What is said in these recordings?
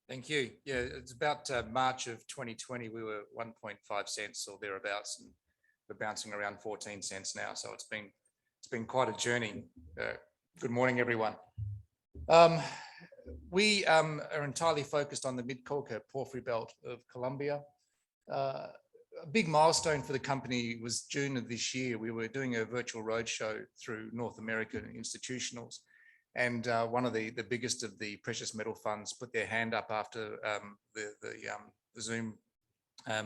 Thank you. Yeah, it's about March of 2020, we were 1.5 cents or thereabouts, and we're bouncing around 14 cents now. So it's been quite a journey. Good morning, everyone. We are entirely focused on the Mid-Cauca porphyry belt of Colombia. A big milestone for the company was June of this year. We were doing a virtual roadshow through North American institutionals. And one of the biggest of the precious metal funds put their hand up after the Zoom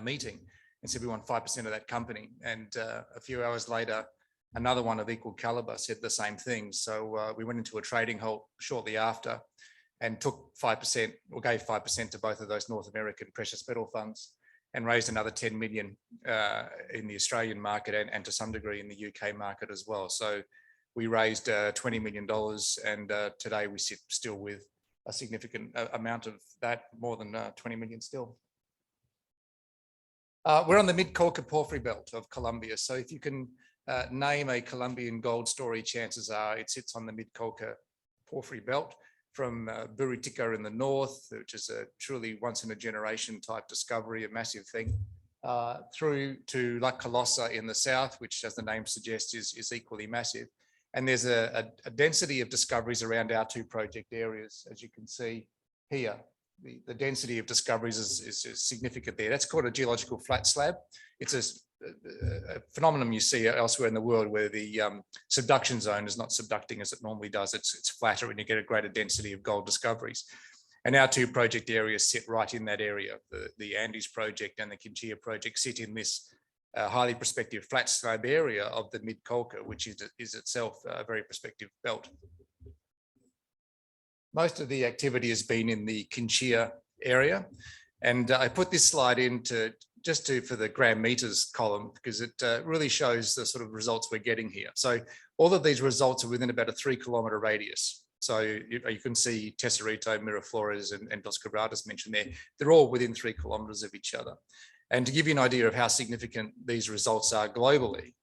meeting and said, we want 5% of that company. And a few hours later, another one of equal caliber said the same thing. So we went into a trading halt shortly after and took 5% or gave 5% to both of those North American precious metal funds and raised another 10 million in the Australian market and to some degree in the UK market as well. So we raised $20 million, and today we sit still with a significant amount of that, more than 20 million still. We're on the Mid-Cauca porphyry belt of Colombia. So if you can name a Colombian gold story, chances are it sits on the Mid-Cauca porphyry belt, from Buritica in the north, which is a truly once in a generation type discovery, a massive thing, through to La Colosa in the south, which, as the name suggests, is equally massive. And there's a density of discoveries around our two project areas, as you can see here. The density of discoveries is significant there. That's called a geological flat slab. It's a phenomenon you see elsewhere in the world where the subduction zone is not subducting as it normally does. It's flatter and you get a greater density of gold discoveries. And our two project areas sit right in that area. The Andes project and the Quinchilla project sit in this highly prospective flat slab area of the Mid-Cauca, which is itself a very prospective belt. Most of the activity has been in the Quinchilla area. And I put this slide in for the gram meters column, because it really shows the sort of results we're getting here. So all of these results are within about a 3-kilometer radius. So you can see Tesorito, Miraflores, and Dos Quebradas mentioned there. They're all within 3 kilometers of each other. And to give you an idea of how significant these results are globally,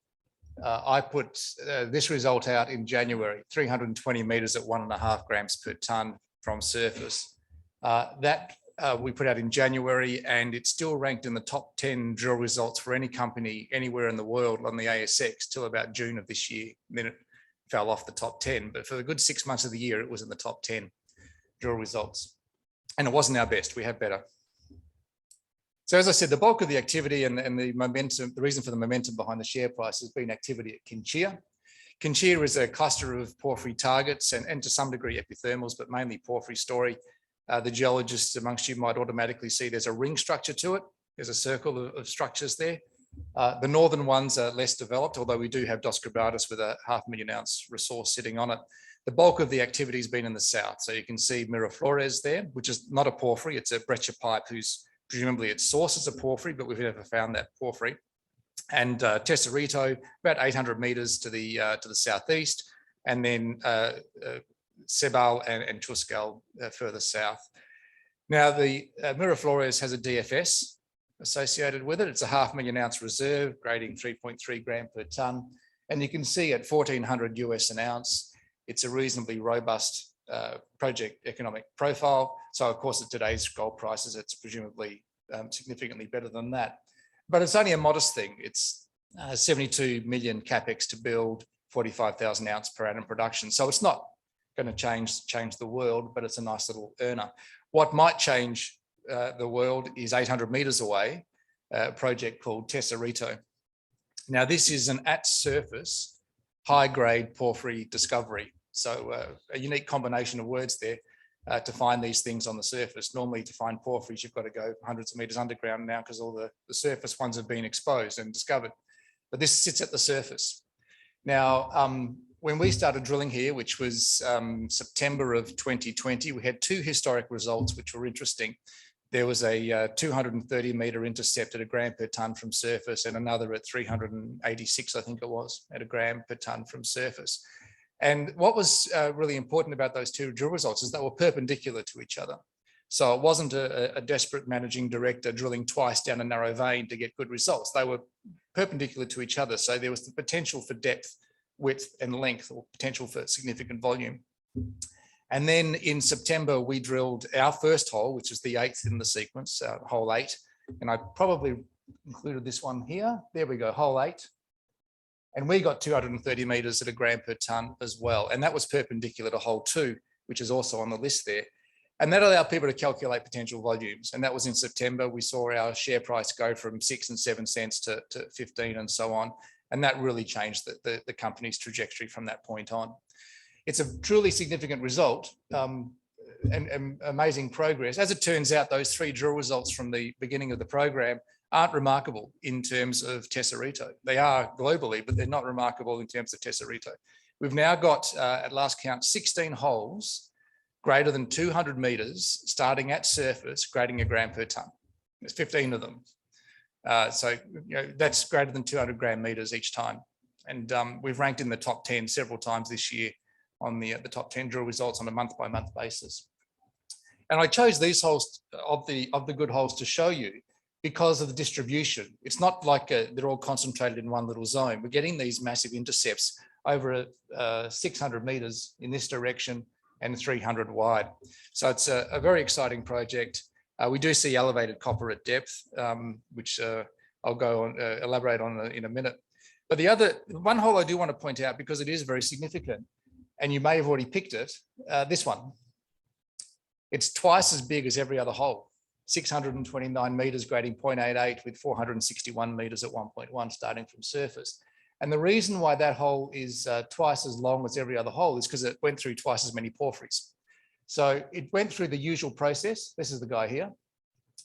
I put this result out in January, 320 meters at 1.5 grams per ton from surface. We put out in January, and it's still ranked in the top 10 drill results for any company anywhere in the world on the ASX till about June of this year. Then it fell off the top 10, but for the good 6 months of the year, it was in the top 10 drill results. And it wasn't our best, we have better. So as I said, the bulk of the activity and the momentum, the reason for the momentum behind the share price has been activity at Quinchilla. Quinchilla is a cluster of porphyry targets and to some degree epithermals, but mainly porphyry story. The geologists amongst you might automatically see there's a ring structure to it. There's a circle of structures there. The northern ones are less developed, although we do have Dos Quebradas with a 500,000 ounce resource sitting on it. The bulk of the activity has been in the south. So you can see Miraflores there, which is not a porphyry, it's a breccia pipe whose presumably its source is a porphyry, but we've never found that porphyry. And Tesorito, about 800 meters to the southeast, and then Cebal and Chuscal further south. Now, the Miraflores has a DFS associated with it. It's a 500,000 ounce reserve, grading 3.3 gram per ton. And you can see at 1,400 US an ounce, it's a reasonably robust project economic profile. So of course, at today's gold prices, it's presumably significantly better than that. But it's only a modest thing. It's 72 million capex to build 45,000 ounce per annum production. So it's not going to change the world, but it's a nice little earner. What might change the world is 800 meters away, a project called Tesorito. Now, this is an at-surface, high-grade porphyry discovery. So a unique combination of words there to find these things on the surface. Normally, to find porphyries, you've got to go hundreds of meters underground now because all the surface ones have been exposed and discovered. But this sits at the surface. Now, when we started drilling here, which was September of 2020, we had 2 historic results which were interesting. There was a 230 meter intercept at a gram per ton from surface, and another at 386, I think it was, at a gram per ton from surface. And what was really important about those 2 drill results is they were perpendicular to each other. So it wasn't a desperate managing director drilling twice down a narrow vein to get good results. They were perpendicular to each other. So there was the potential for depth, width, and length, or potential for significant volume. And then in September, we drilled our first hole, which is the 8th in the sequence, hole 8. And I probably included this one here. There we go, hole 8. And we got 230 meters at a gram per ton as well. And that was perpendicular to hole 2, which is also on the list there. And that allowed people to calculate potential volumes. And that was in September. We saw our share price go from 6 and 7 cents to 15 and so on. And that really changed the company's trajectory from that point on. It's a truly significant result and amazing progress. As it turns out, those 3 drill results from the beginning of the program aren't remarkable in terms of Tesorito. They are globally, but they're not remarkable in terms of Tesorito. We've now got, at last count, 16 holes greater than 200 meters, starting at surface, grading a gram per ton. There's 15 of them. So that's greater than 200 gram meters each time. And we've ranked in the top 10 several times this year on the top 10 drill results on a month-by-month basis. And I chose these holes of the good holes to show you because of the distribution. It's not like they're all concentrated in one little zone. We're getting these massive intercepts over 600 meters in this direction and 300 wide. So it's a very exciting project. We do see elevated copper at depth, which I'll go on elaborate on in a minute. But the one hole I do want to point out, because it is very significant, and you may have already picked it, this one. It's twice as big as every other hole, 629 meters grading 0.88 with 461 meters at 1.1 starting from surface. And the reason why that hole is twice as long as every other hole is because it went through twice as many porphyries. So it went through the usual process. This is the guy here.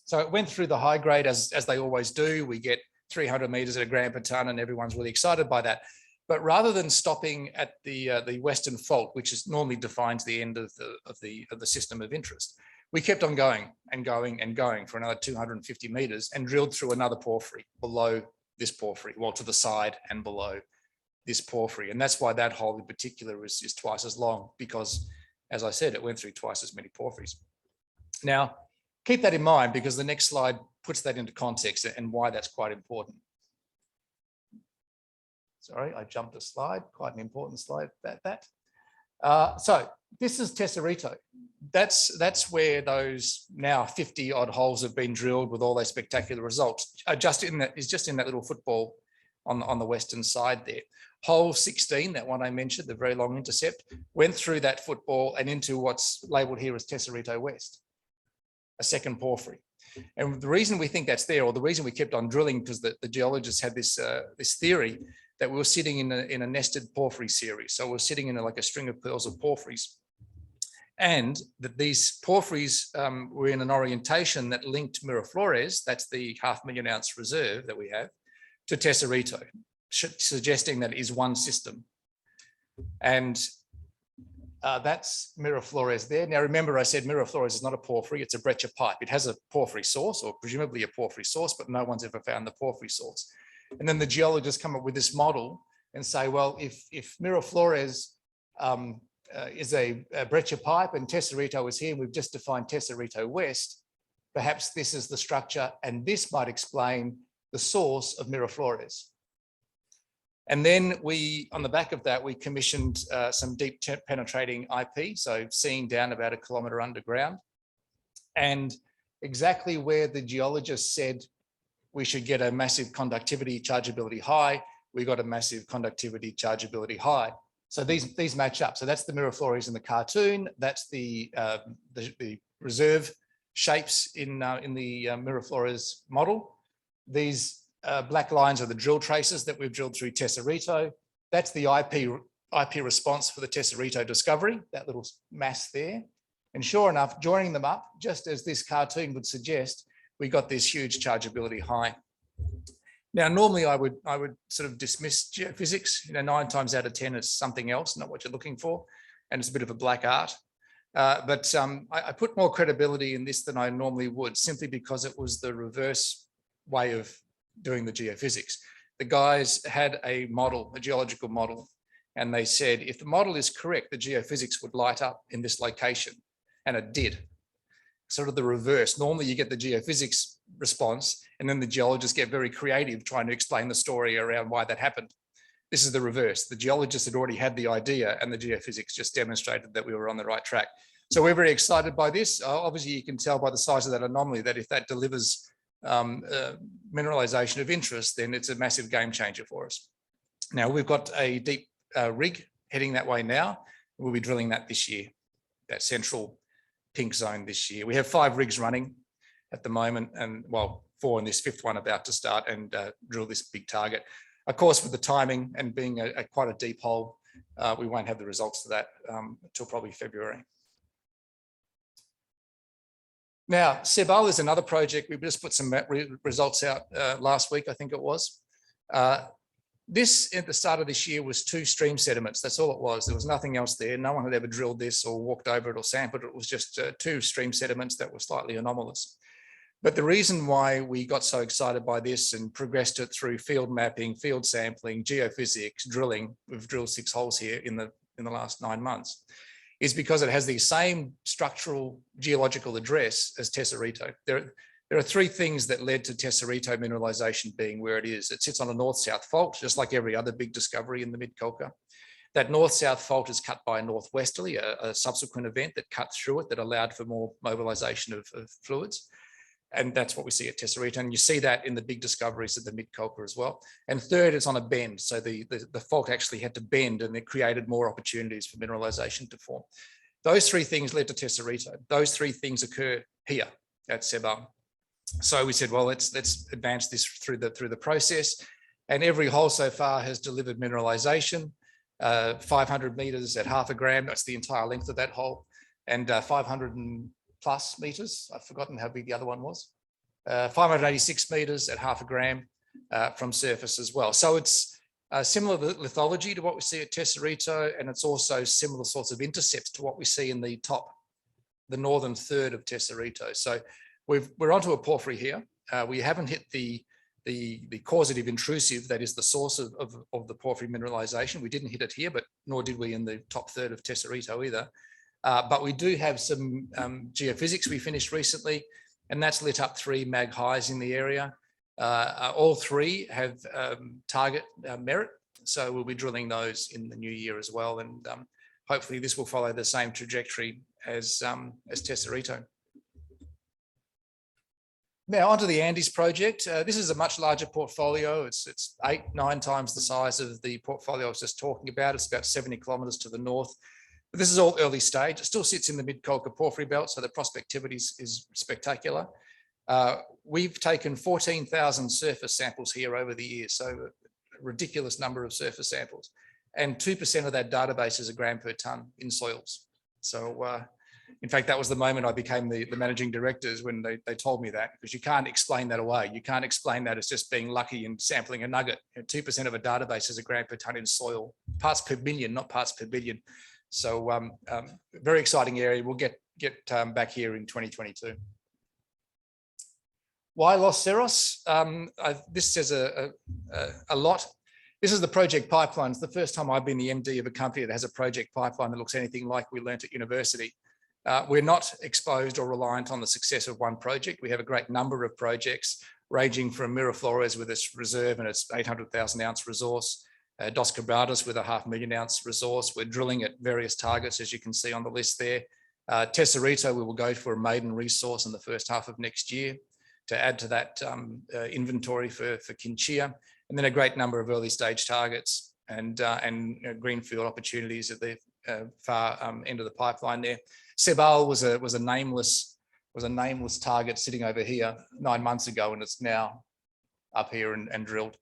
So it went through the high grade as they always do. We get 300 meters at a gram per ton and everyone's really excited by that. But rather than stopping at the western fault, which is normally defines the end of the system of interest, we kept on going and going and going for another 250 meters and drilled through another porphyry below this porphyry, well, to the side and below this porphyry. And that's why that hole in particular is twice as long, because, as I said, it went through twice as many porphyries. Now, keep that in mind, because the next slide puts that into context and why that's quite important. Sorry, I jumped a slide, quite an important slide, So this is Tesorito. That's where those now 50 odd holes have been drilled with all those spectacular results. Just in that little football on the western side there. Hole 16, that one I mentioned, the very long intercept, went through that football and into what's labeled here as Tesorito West, a second porphyry. And the reason we think that's there, or the reason we kept on drilling, because the geologists had this theory that we were sitting in a nested porphyry series. So we're sitting in like a string of pearls of porphyries. And that these porphyries were in an orientation that linked Miraflores, that's the 500,000 ounce reserve that we have, to Tesorito, suggesting that it is one system. And that's Miraflores there. Now, remember I said Miraflores is not a porphyry, it's a breccia pipe. It has a porphyry source, or presumably a porphyry source, but no one's ever found the porphyry source. And then the geologists come up with this model and say, well, if Miraflores is a breccia pipe and Tesorito is here, we've just defined Tesorito West, perhaps this is the structure, and this might explain the source of Miraflores. And then on the back of that, we commissioned some deep penetrating IP, so seeing down about 1 kilometre underground. And exactly where the geologist said we should get a massive conductivity chargeability high, we got a massive conductivity chargeability high. So these match up. So that's the Miraflores in the cartoon. That's the reserve shapes in the Miraflores model. These black lines are the drill traces that we've drilled through Tesorito. That's the IP response for the Tesorito discovery, that little mass there. And sure enough, joining them up, just as this cartoon would suggest, we got this huge chargeability high. Now, normally I would sort of dismiss geophysics. 9 times out of 10, it's something else, not what you're looking for. And it's a bit of a black art. But I put more credibility in this than I normally would, simply because it was the reverse way of doing the geophysics. The guys had a model, a geological model, and they said, if the model is correct, the geophysics would light up in this location. And it did. Sort of the reverse. Normally you get the geophysics response and then the geologists get very creative trying to explain the story around why that happened. This is the reverse. The geologists had already had the idea and the geophysics just demonstrated that we were on the right track. So we're very excited by this. Obviously, you can tell by the size of that anomaly that if that delivers mineralization of interest, then it's a massive game changer for us. Now, we've got a deep rig heading that way now. We'll be drilling that this year, that central pink zone this year. We have 5 rigs running at the moment, and well, 4 in this 5th one about to start and drill this big target. Of course, with the timing and being quite a deep hole, we won't have the results of that until probably February. Now, Sebal is another project. We just put some results out last week, I think it was. This, at the start of this year, was 2 stream sediments. That's all it was. There was nothing else there. No one had ever drilled this or walked over it or sampled it. It was just 2 stream sediments that were slightly anomalous. But the reason why we got so excited by this and progressed it through field mapping, field sampling, geophysics, drilling, we've drilled 6 holes here in the last 9 months, is because it has the same structural geological address as Tesorito. There are 3 things that led to Tesorito mineralization being where it is. It sits on a north-south fault, just like every other big discovery in the Mid-Colca. That north-south fault is cut by a northwesterly, a subsequent event that cut through it that allowed for more mobilization of fluids. And that's what we see at Tesorito. And you see that in the big discoveries of the Mid-Colca as well. And third, it's on a bend. So the fault actually had to bend, and it created more opportunities for mineralization to form. Those 3 things led to Tesorito. Those 3 things occur here at Sebal. So we said, well, let's advance this through the process. And every hole so far has delivered mineralization, 500 meters at 0.5 gram. That's the entire length of that hole. And 500 and plus meters. I've forgotten how big the other one was. 586 meters at 0.5 gram from surface as well. So it's similar lithology to what we see at Tesorito, and it's also similar sorts of intercepts to what we see in the northern third of Tesorito. So we're onto a porphyry here. We haven't hit the causative intrusive that is the source of the porphyry mineralization. We didn't hit it here, but nor did we in the top third of Tesorito either. But we do have some geophysics we finished recently, and that's lit up 3 mag highs in the area. All 3 have target merit, so we'll be drilling those in the new year as well. And hopefully this will follow the same trajectory as Tesorito. Now onto the Andes project. This is a much larger portfolio. It's 8-9 times the size of the portfolio I was just talking about. It's about 70 kilometers to the north. But this is all early stage. It still sits in the Mid-Colca porphyry belt, so the prospectivity is spectacular. We've taken 14,000 surface samples here over the years, so a ridiculous number of surface samples. And 2% of that database is a gram per ton in soils. So in fact, that was the moment I became the managing directors when they told me that, because you can't explain that away. You can't explain that as just being lucky and sampling a nugget. 2% of a database is a gram per ton in soil, parts per million, not parts per billion. So very exciting area. We'll get back here in 2022. Why LosCerros? This says a lot. This is the project pipeline. It's the first time I've been the MD of a company that has a project pipeline that looks anything like we learnt at university. We're not exposed or reliant on the success of one project. We have a great number of projects ranging from Miraflores with its reserve and its 800,000 ounce resource, Dos Quebradas with a 500,000 ounce resource. We're drilling at various targets, as you can see on the list there. Tesorito, we will go for a maiden resource in the first half of next year to add to that inventory for Quinchilla, and then a great number of early stage targets and greenfield opportunities at the far end of the pipeline there. Sebal was a nameless target sitting over here 9 months ago, and it's now up here and drilled.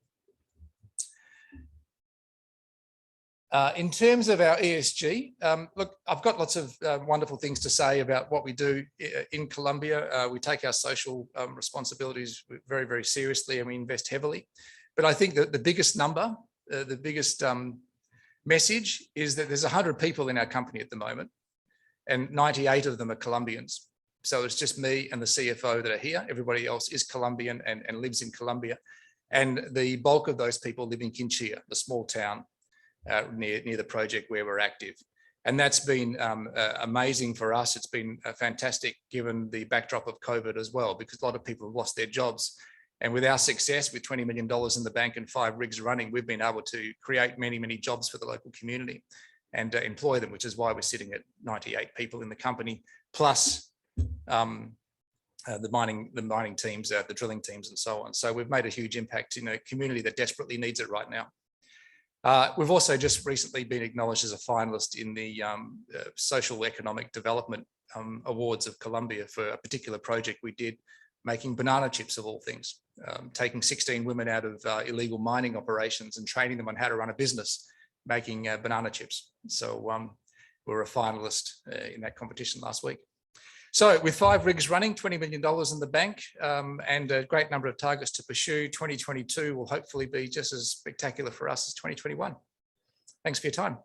In terms of our ESG, look, I've got lots of wonderful things to say about what we do in Colombia. We take our social responsibilities very, very seriously, and we invest heavily. But I think that the biggest number, the biggest message is that there's 100 people in our company at the moment, and 98 of them are Colombians. So it's just me and the CFO that are here. Everybody else is Colombian and lives in Colombia. And the bulk of those people live in Quinchilla, the small town near the project where we're active. And that's been amazing for us. It's been fantastic given the backdrop of COVID as well, because a lot of people have lost their jobs. And with our success, with $20 million in the bank and 5 rigs running, we've been able to create many, many jobs for the local community and employ them, which is why we're sitting at 98 people in the company, plus the mining teams, the drilling teams, and so on. So we've made a huge impact in a community that desperately needs it right now. We've also just recently been acknowledged as a finalist in the Social Economic Development Awards of Colombia for a particular project we did, making banana chips of all things, taking 16 women out of illegal mining operations and training them on how to run a business, making banana chips. So we were a finalist in that competition last week. So with 5 rigs running, $20 million in the bank, and a great number of targets to pursue, 2022 will hopefully be just as spectacular for us as 2021. Thanks for your time.